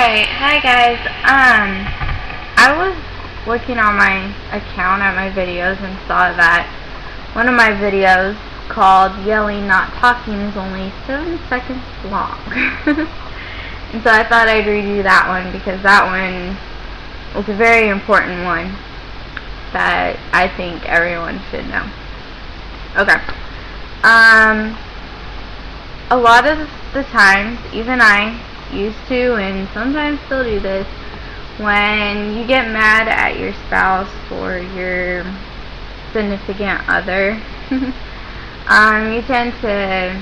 Alright, hi guys. I was looking on my account at my videos and saw that one of my videos called Yelling Not Talking is only 7 seconds long. And so I thought I'd redo that one because that one was a very important one that I think everyone should know. Okay. A lot of the times, even I used to and sometimes still do this, when you get mad at your spouse or your significant other, you tend to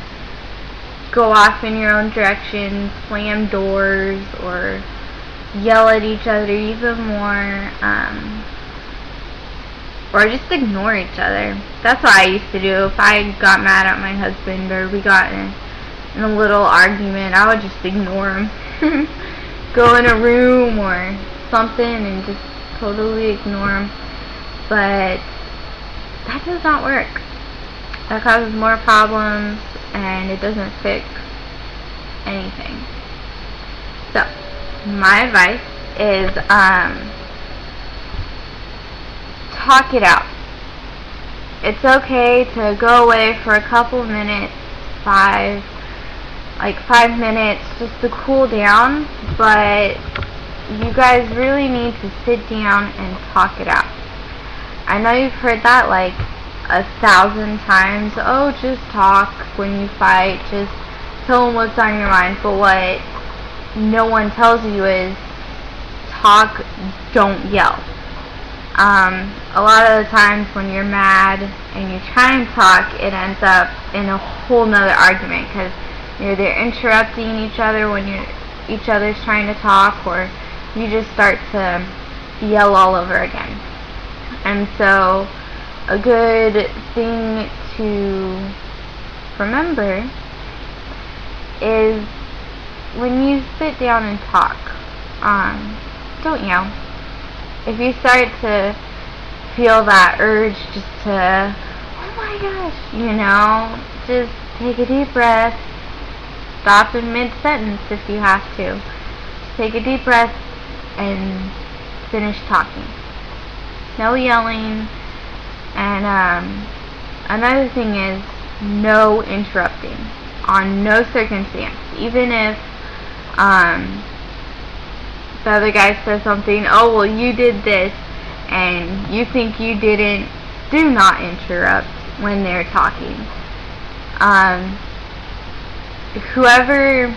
go off in your own direction, slam doors, or yell at each other even more, or just ignore each other. That's what I used to do. If I got mad at my husband or we got in a little argument, I would just ignore him. Go in a room or something and just totally ignore him. But that does not work. That causes more problems and it doesn't fix anything. So, my advice is talk it out. It's okay to go away for a couple minutes, 5 minutes, just to cool down, but you guys really need to sit down and talk it out. I know you've heard that like 1,000 times. Oh, just talk when you fight, just tell them what's on your mind. But what no one tells you is talk, don't yell. A lot of the times when you're mad and you try and talk, it ends up in a whole nother argument because you're either interrupting each other when each other's trying to talk, or you just start to yell all over again. And so a good thing to remember is when you sit down and talk, don't yell. If you start to feel that urge just to, oh my gosh, just take a deep breath. Stop in mid-sentence if you have to. Just take a deep breath and finish talking. No yelling. And another thing is no interrupting on no circumstance. Even if the other guy says something, oh well you did this, and you think you didn't, do not interrupt when they're talking. Whoever,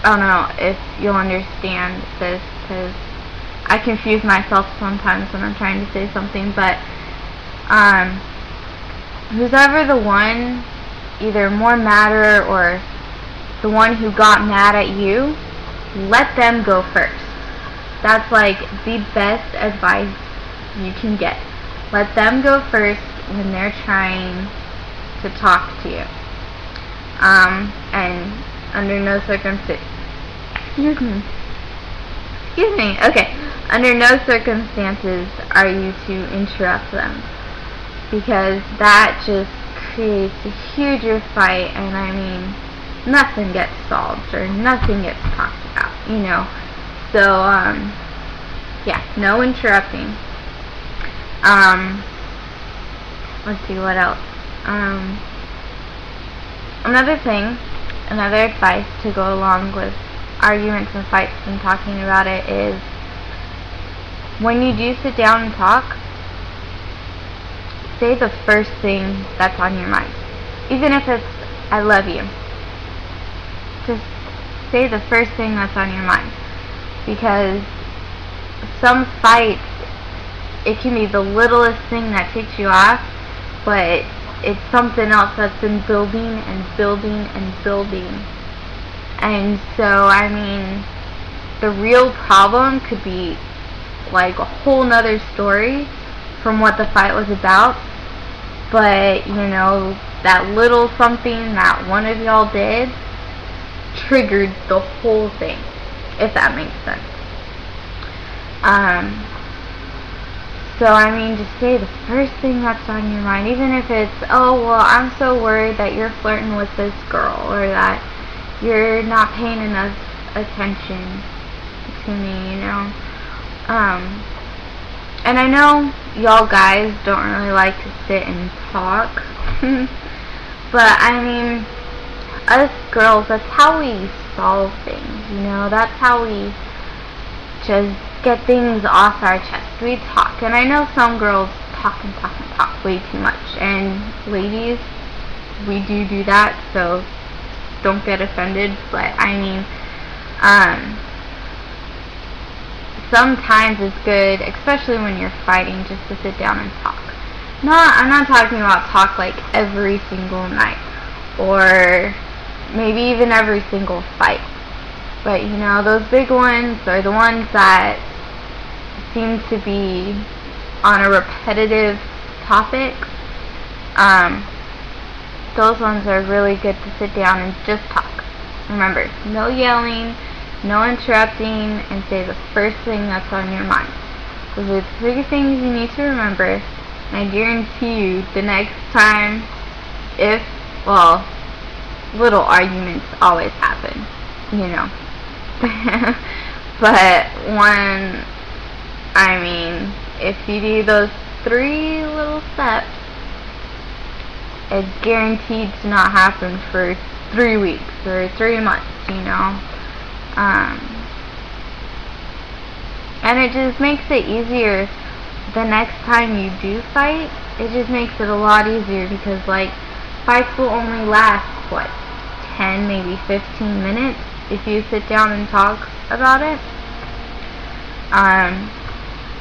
I don't know if you'll understand this because I confuse myself sometimes when I'm trying to say something, but who's ever the one, either more madder or the one who got mad at you, let them go first. That's like the best advice you can get. Let them go first when they're trying to talk to you. And under no circumstances, under no circumstances are you to interrupt them, because that just creates a huger fight, and I mean, nothing gets solved or nothing gets talked about, So, yeah, no interrupting. Let's see, what else? Another advice to go along with arguments and fights and talking about it is, when you do sit down and talk, say the first thing that's on your mind. Even if it's, I love you. Just say the first thing that's on your mind. Because some fights, it can be the littlest thing that takes you off, but it's something else that's been building and building and building. And so, I mean, the real problem could be like a whole nother story from what the fight was about. But, that little something that one of y'all did triggered the whole thing, if that makes sense. So, I mean, just say the first thing that's on your mind, even if it's, oh, well, I'm so worried that you're flirting with this girl, or that you're not paying enough attention to me, you know. And I know y'all guys don't really like to sit and talk, but I mean, us girls, that's how we solve things, you know. That's how we just get things off our chest. We talk, and I know some girls talk and talk and talk way too much, and ladies, we do that, so don't get offended, but I mean, sometimes it's good, especially when you're fighting, just to sit down and talk. I'm not talking about talk like every single night, or maybe even every single fight. But, you know, those big ones, or the ones that seem to be on a repetitive topic, those ones are really good to sit down and just talk. Remember, no yelling, no interrupting, and say the first thing that's on your mind. Those are the three things you need to remember, and I guarantee you the next time, little arguments always happen, you know. But if you do those 3 little steps, it's guaranteed to not happen for 3 weeks or 3 months, you know. And it just makes it easier the next time you do fight. It just makes it a lot easier, because like, fights will only last, what, 10, maybe 15 minutes if you sit down and talk about it.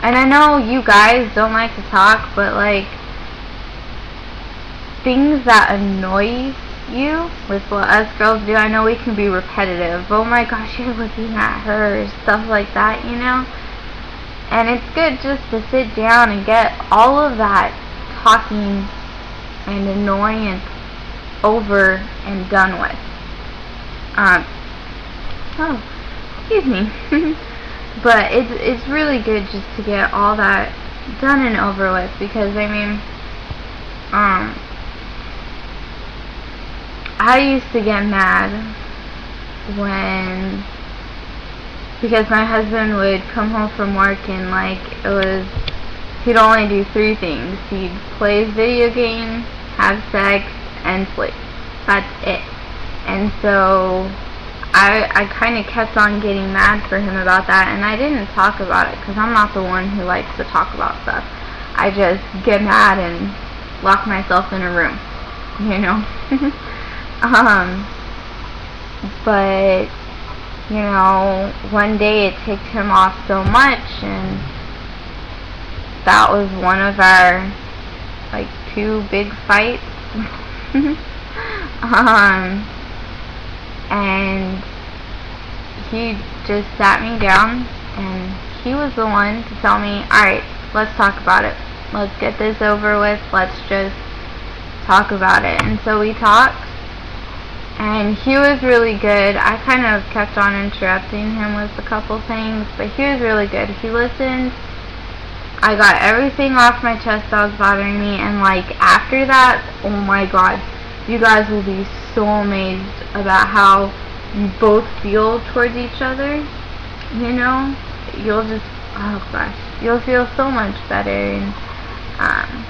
And I know you guys don't like to talk, but like, things that annoy you with what us girls do, I know we can be repetitive. Oh my gosh, you're looking at her, stuff like that, you know. And it's good just to sit down and get all of that talking and annoyance over and done with. Excuse me. But it's really good just to get all that done and over with, because I mean, I used to get mad because my husband would come home from work and like, he'd only do 3 things. He'd play video games, have sex, and sleep. That's it. And so I kind of kept on getting mad for him about that, and I didn't talk about it because I'm not the one who likes to talk about stuff. I just get mad and lock myself in a room, you know. But you know, one day it ticked him off so much, and that was one of our like 2 big fights. And he just sat me down, and he was the one to tell me, alright, let's talk about it. Let's get this over with. Let's just talk about it. And so we talked, and he was really good. I kind of kept on interrupting him with a couple things, but he was really good. He listened. I got everything off my chest that was bothering me, and like after that, oh my god, you guys will be so amazed about how you both feel towards each other, you know. You'll just, oh gosh, you'll feel so much better, and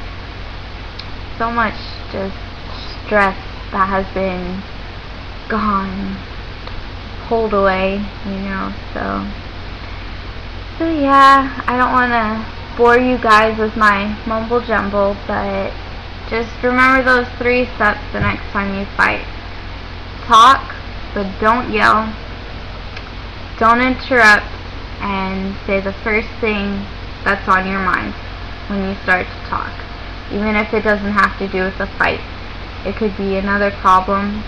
so much just stress that has been gone, pulled away, you know. So yeah, I don't want to bore you guys with my mumble jumble, but just remember those 3 steps the next time you fight. Talk, but don't yell. Don't interrupt, and say the first thing that's on your mind when you start to talk. Even if it doesn't have to do with a fight. It could be another problem.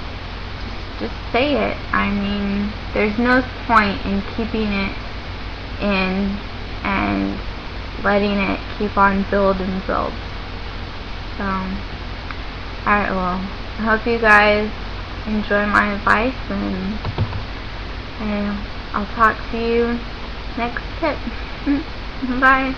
Just say it. I mean, there's no point in keeping it in and letting it keep on build and build. So, alright, well, I hope you guys enjoy my advice, and I'll talk to you next tip. Bye.